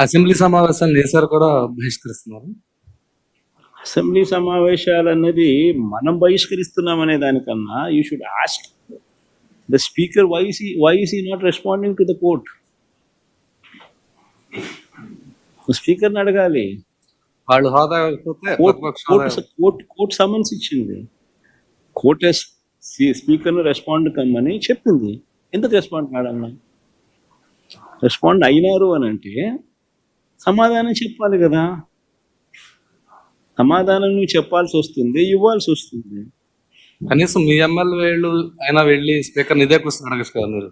Assembly సమావేశాలు నేసారు కూడా బహిష్కరిస్తున్నారు. Assembly సమావేశాలు అన్నది మనం బహిష్కరిస్తున్నామనే దానికన్నా you should ask the speaker why is he not responding to the court. స్పీకర్ని అడగాలి. వాళ్ళు హోదా కోర్టు సమన్స్ ఇచ్చింది, కోర్టు స్పీకర్ను రెస్పాండ్ కమ్మని చెప్పింది. ఎందుకు రెస్పాండ్ కాదన్నా? రెస్పాండ్ అయినారు అని అంటే సమాధానం చెప్పాలి కదా. సమాధానం నువ్వు చెప్పాల్సి వస్తుంది, ఇవ్వాల్సి వస్తుంది. కనీసం మీ ఎమ్మెల్యేలు అయినా వెళ్ళి స్పీకర్ ఇదే క్వశ్చన్ అడగచ్చు కదా మీరు.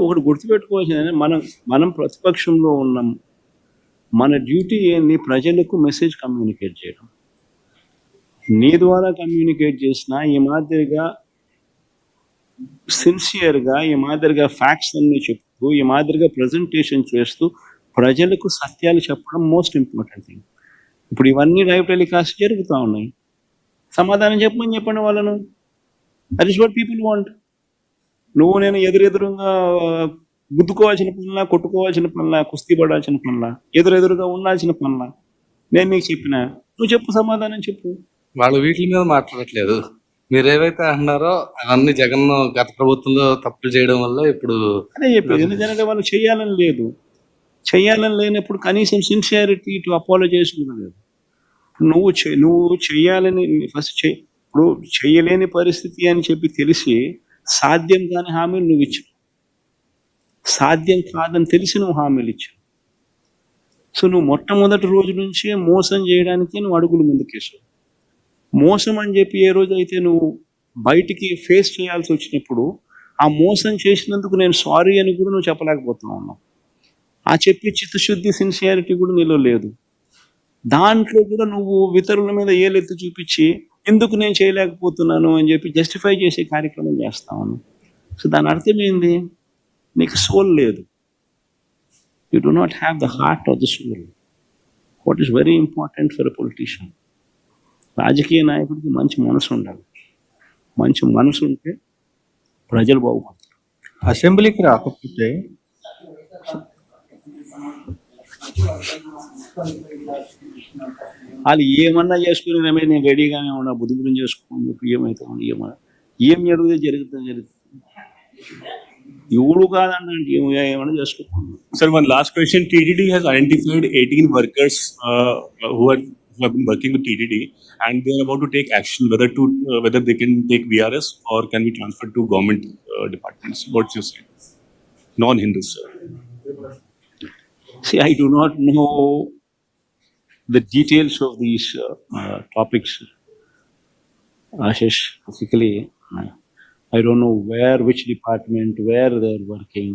ఒకటి గుర్తుపెట్టుకోవాల్సింది, మనం ప్రతిపక్షంలో ఉన్నాం. మన డ్యూటీ ఏంది? ప్రజలకు మెసేజ్ కమ్యూనికేట్ చేయడం. నీ ద్వారా కమ్యూనికేట్ చేసినా ఈ మాదిరిగా సిన్సియర్గా, ఈ మాదిరిగా ఫ్యాక్ట్స్ అన్నీ చెప్తూ, ఈ మాదిరిగా ప్రజెంటేషన్ చేస్తూ ప్రజలకు సత్యాలు చెప్పడం మోస్ట్ ఇంపార్టెంట్ థింగ్. ఇప్పుడు ఇవన్నీ లైవ్ టెలికాస్ట్ జరుగుతూ ఉన్నాయి. సమాధానం చెప్పండి వాళ్ళను. That is what people want. నువ్వు నేను ఎదురుగా గుద్దుకోవాల్సిన పనులా, కొట్టుకోవాల్సిన పనులా, కుస్తీ పడాల్సిన పనులా, ఎదురుగా ఉండాల్సిన పనులా నేను నీకు చెప్పినా? నువ్వు చెప్పు, సమాధానం చెప్పు. వాళ్ళు వీటి మీద మాట్లాడట్లేదు. మీరు ఏవైతే అంటున్నారో అవన్నీ జగన్ గత ప్రభుత్వంలో తప్పులు చేయడం వల్ల ఇప్పుడు అదే చెప్పేది. ఎందుకంటే వాళ్ళు చేయాలని లేదు. చేయాలని లేనప్పుడు కనీసం సిన్సియారిటీ టు అపాలజైజ్ కూడా లేదు. నువ్వు చేయాలని ఫస్ట్ ఇప్పుడు చేయలేని పరిస్థితి అని చెప్పి తెలిసి సాధ్యం కాని హామీలు నువ్వు ఇచ్చావు, సాధ్యం కాదని తెలిసి నువ్వు హామీలు ఇచ్చావు. సో నువ్వు మొట్టమొదటి రోజు నుంచే మోసం చేయడానికి నువ్వు అడుగులు ముందుకేసావు. మోసం అని చెప్పి ఏ రోజు అయితే నువ్వు బయటికి ఫేస్ చేయాల్సి వచ్చినప్పుడు ఆ మోసం చేసినందుకు నేను సారీ అని కూడా నువ్వు చెప్పలేకపోతున్నావు. ఆ చెప్పి చిత్తశుద్ధి, సిన్సియారిటీ కూడా నీలో లేదు. దాంట్లో కూడా నువ్వు ఇతరుల మీద ఏలెత్తి చూపించి ఎందుకు నేను చేయలేకపోతున్నాను అని చెప్పి జస్టిఫై చేసే కార్యక్రమం చేస్తాను. సో దాని అర్థం ఏంది? నీకు సోల్ లేదు. You do not have the heart of the soul. What is very important for a politician. రాజకీయ నాయకుడికి మంచి మనసు ఉండాలి. మంచి మనసు ఉంటే ప్రజలు బాగుపడతారు. అసెంబ్లీకి రాకపోతే వాళ్ళు ఏమన్నా చేసుకుని నేను రెడీగానే ఉన్నా, బుద్ధి చేసుకోని చెప్పి ఏమవుతామని ఏం జరుగుతుంది. ఎవడు కాదన్న ఏమన్నా చేసుకోండి. Sir, one last question. TTD has identified 18 workers who have been working with TTD, and they are about to take action whether they can take VRS or can be transferred to government departments. What's your say? Non-Hindus, sir. See, I do not know the details of these topics, Ashish. Basically, I don't know which department, where they're working,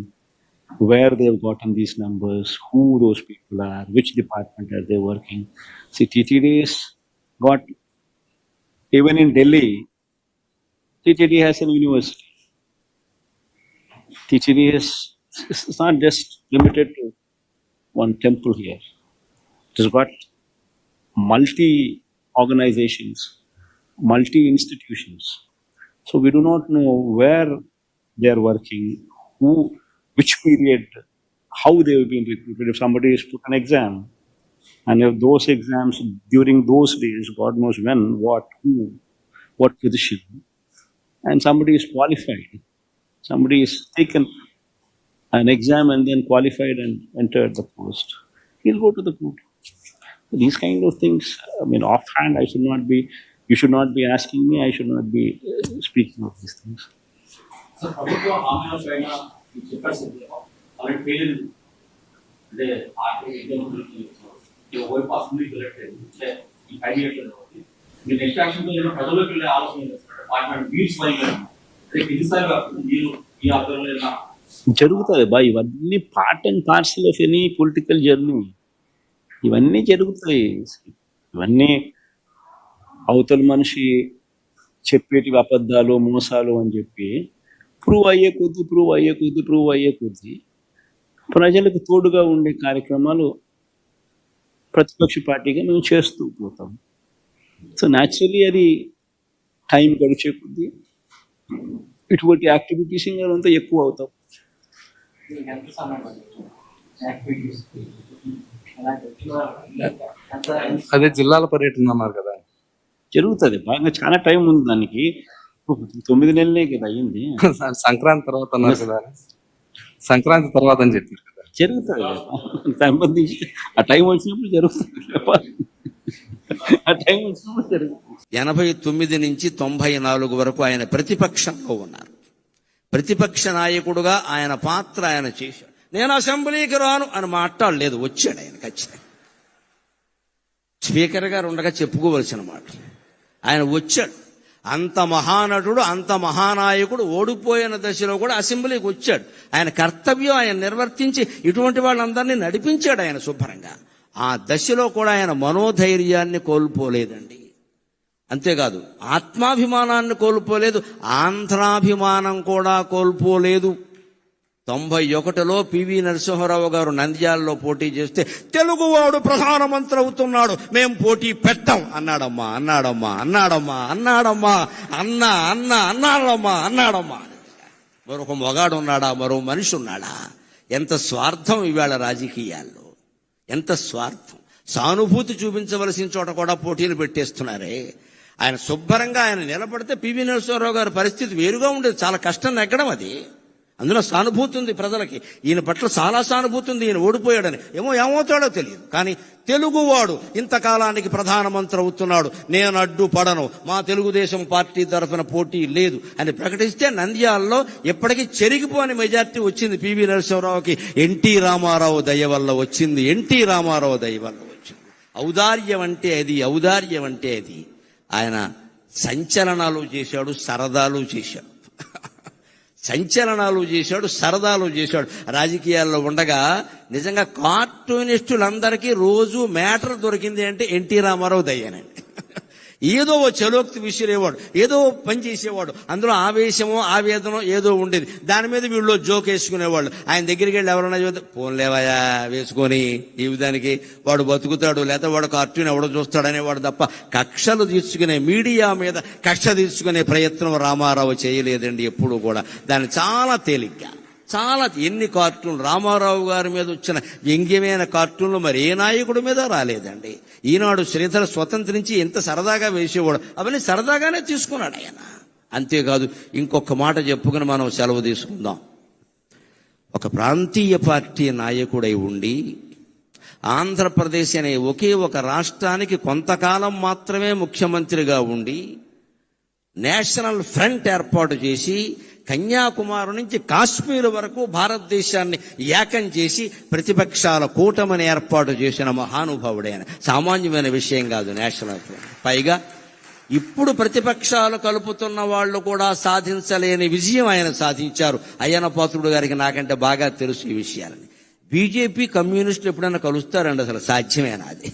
where they've gotten these numbers, who those people are, which department are they working. See, TTD's got, even in Delhi, TTD has an university. TTD it's not just limited to one temple here. It has got multi-organizations, multi-institutions. So we do not know where they are working, which period, how they have been recruited. If somebody has put an exam, and if those exams during those days, God knows when, what, who, what position, and somebody is qualified, somebody is taken an exam and then qualified and entered the post, he'll go to the court. These kind of things, I mean, offhand, you should not be asking me, I should not be speaking of these things. So, ప్రభుత్వం హామీల పైన చెప్పాల్సింది అలాంటి పేర్లు అంటే RTI assembly elected అంటే ఈ 5 years మీరు నెక్స్ట్ యాక్షన్ ప్రజల్లోకి వెళ్ళే ఆలోచన చేస్తారు. డిపార్ట్మెంట్ వీడ్స్ మీరు ఈ ఆధ్వర్యంలో జరుగుతుంది బా. ఇవన్నీ part and parcel of any political journey. ఇవన్నీ జరుగుతాయి. ఇవన్నీ అవతల మనిషి చెప్పేటి అబద్ధాలు, మోసాలు అని చెప్పి ప్రూవ్ అయ్యే కొద్దీ ప్రజలకు తోడుగా ఉండే కార్యక్రమాలు ప్రతిపక్ష పార్టీగా మేము చేస్తూ పోతాం. సో న్యాచురలీ అది టైం గడిచే కొద్దీ ఇటువంటి యాక్టివిటీస్ ఇంకా ఎక్కువ అవుతాం. అదే జిల్లాల పర్యటన అన్నారు కదా. జరుగుతుంది బాగా, చాలా టైం ఉంది దానికి. 9 నెలలే కదా అయ్యింది. సంక్రాంతి తర్వాత అన్నారు కదా, సంక్రాంతి తర్వాత అని చెప్పారు కదా. జరుగుతుంది సంబంధించి ఆ టైం వచ్చినప్పుడు జరుగుతుంది. ఆ టైం వచ్చినప్పుడు జరుగుతుంది. 89 నుంచి 94 వరకు ఆయన ప్రతిపక్షంలో ఉన్నారు. ప్రతిపక్ష నాయకుడుగా ఆయన పాత్ర ఆయన చేశాడు. నేను అసెంబ్లీకి రాను అని మాట్లాడలేదు, వచ్చాడు ఆయన ఖచ్చితంగా. స్పీకర్ గారు ఉండగా చెప్పుకోవలసిన మాట ఆయన వచ్చాడు. అంత మహానటుడు, అంత మహానాయకుడు ఓడిపోయిన దశలో కూడా అసెంబ్లీకి వచ్చాడు. ఆయన కర్తవ్యం ఆయన నిర్వర్తించి ఇటువంటి వాళ్ళందరినీ నడిపించాడు ఆయన శుభ్రంగా. ఆ దశలో కూడా ఆయన మనోధైర్యాన్ని కోల్పోలేదండి. అంతేకాదు ఆత్మాభిమానాన్ని కోల్పోలేదు, ఆంధ్రాభిమానం కూడా కోల్పోలేదు. 91లో పివి నరసింహారావు గారు నంద్యాలలో పోటీ చేస్తే తెలుగువాడు ప్రధానమంత్రి అవుతున్నాడు, మేం పోటీ పెట్టాం అన్నాడమ్మా అన్నాడమ్మా అన్నాడమ్మా అన్నాడమ్మా అన్నాడమ్మా. మరొక మొగాడు ఉన్నాడా, మరో మనిషి ఉన్నాడా? ఎంత స్వార్థం ఇవాళ రాజకీయాల్లో, ఎంత స్వార్థం. సానుభూతి చూపించవలసిన చోట కూడా పోటీలు పెట్టేస్తున్నారే. ఆయన శుభ్రంగా ఆయన నిలబడితే పివి నరసింహారావు గారి పరిస్థితి వేరుగా ఉండేది. చాలా కష్టం నెగ్గడం అది. అందులో సానుభూతి ఉంది ప్రజలకి, ఈయన పట్ల చాలా సానుభూతి ఉంది. ఈయన ఓడిపోయాడని ఏమవుతాడో తెలియదు, కానీ తెలుగువాడు ఇంతకాలానికి ప్రధానమంత్రి అవుతున్నాడు, నేను అడ్డుపడను, మా తెలుగుదేశం పార్టీ తరఫున పోటీ లేదు అని ప్రకటిస్తే నంద్యాలలో ఎప్పటికీ చెరిగిపోని మెజార్టీ వచ్చింది పివి నరసింహారావుకి. ఎన్టీ రామారావు దయ వల్ల వచ్చింది, ఎన్టీ రామారావు దయ వల్ల వచ్చింది. ఔదార్యం అంటే అది, ఔదార్యం అంటే అది. ఆయన సంచలనాలు చేశాడు, సరదాలు చేశాడు. సంచలనాలు చేశాడు, సరదాలు చేశాడు. రాజకీయాల్లో ఉండగా నిజంగా కార్టూనిస్టులందరికీ రోజు మ్యాటర్ దొరికింది అంటే ఎన్టీ రామారావు దయ్యానండి. ఏదో ఓ చలోక్తి విసిరేవాడు, ఏదో పని చేసేవాడు, అందులో ఆవేశమో ఆవేదనో ఏదో ఉండేది. దాని మీద వీళ్ళు జోక్ వేసుకునేవాళ్ళు. ఆయన దగ్గరికి వెళ్ళి ఎవరన్నా చూస్తే పోన్లేవయా వేసుకొని ఈ విధానికి వాడు బతుకుతాడు, లేకపోతే వాడు కార్టూన్ ఎవడో చూస్తాడనేవాడు తప్ప కక్షలు తీర్చుకునే, మీడియా మీద కక్ష తీర్చుకునే ప్రయత్నం రామారావు చేయలేదండి ఎప్పుడు కూడా. దాన్ని చాలా తేలిగ్గా, చాలా ఎన్ని కార్టూన్లు రామారావు గారి మీద వచ్చిన వ్యంగ్యమైన కార్టూన్లు మరి ఏ నాయకుడి మీద రాలేదండి. ఈనాడు శ్రీధర స్వతంత్రించి ఎంత సరదాగా వేసేవాడు, అవన్నీ సరదాగానే తీసుకున్నాడు ఆయన. అంతేకాదు ఇంకొక మాట చెప్పుకుని మనం సెలవు తీసుకుందాం. ఒక ప్రాంతీయ పార్టీ నాయకుడై ఉండి ఆంధ్రప్రదేశ్ అనే ఒకే ఒక రాష్ట్రానికి కొంతకాలం మాత్రమే ముఖ్యమంత్రిగా ఉండి నేషనల్ ఫ్రంట్ ఏర్పాటు చేసి కన్యాకుమారి నుంచి కాశ్మీర్ వరకు భారతదేశాన్ని ఏకం చేసి ప్రతిపక్షాల కూటమిని ఏర్పాటు చేసిన మహానుభావుడైన. సామాన్యమైన విషయం కాదు నేషనల్ ఫ్రంట్. పైగా ఇప్పుడు ప్రతిపక్షాలు కలుపుతున్న వాళ్ళు కూడా సాధించలేని విజయం ఆయన సాధించారు. అయ్యన్న పాత్రుడు గారికి నాకంటే బాగా తెలుసు ఈ విషయాలని. బీజేపీ కమ్యూనిస్టులు ఎప్పుడైనా కలుస్తారండి? అసలు సాధ్యమేనా అది?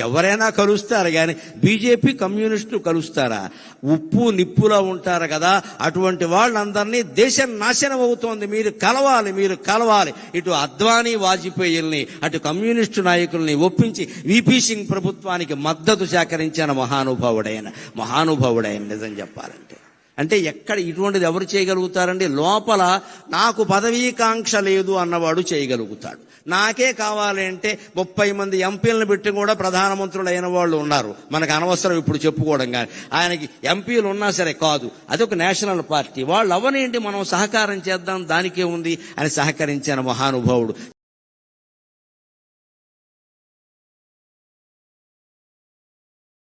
ఎవరైనా కలుస్తారు కానీ బీజేపీ కమ్యూనిస్టులు కలుస్తారా? ఉప్పు నిప్పులా ఉంటారు కదా, అటువంటి వాళ్ళందరినీ దేశం నాశనం అవుతోంది, మీరు కలవాలి, మీరు కలవాలి. ఇటు అద్వానీ వాజ్పేయిల్ని అటు కమ్యూనిస్టు నాయకుల్ని ఒప్పించి వీపీ సింగ్ ప్రభుత్వానికి మద్దతు సేకరించిన మహానుభావుడైన నిజం చెప్పాలంటే. అంటే ఎక్కడ ఇటువంటిది ఎవరు చేయగలుగుతారండి? లోపల నాకు పదవీకాంక్ష లేదు అన్నవాడు చేయగలుగుతాడు. నాకే కావాలి అంటే 30 మంది ఎంపీలను పెట్టి కూడా ప్రధానమంత్రులు అయిన వాళ్ళు ఉన్నారు. మనకు అనవసరం ఇప్పుడు చెప్పుకోవడం. కానీ ఆయనకి ఎంపీలు ఉన్నా సరే కాదు, అదొక నేషనల్ పార్టీ. వాళ్ళు అవనేంటి, మనం సహకారం చేద్దాం దానికే ఉంది అని సహకరించిన మహానుభావుడు.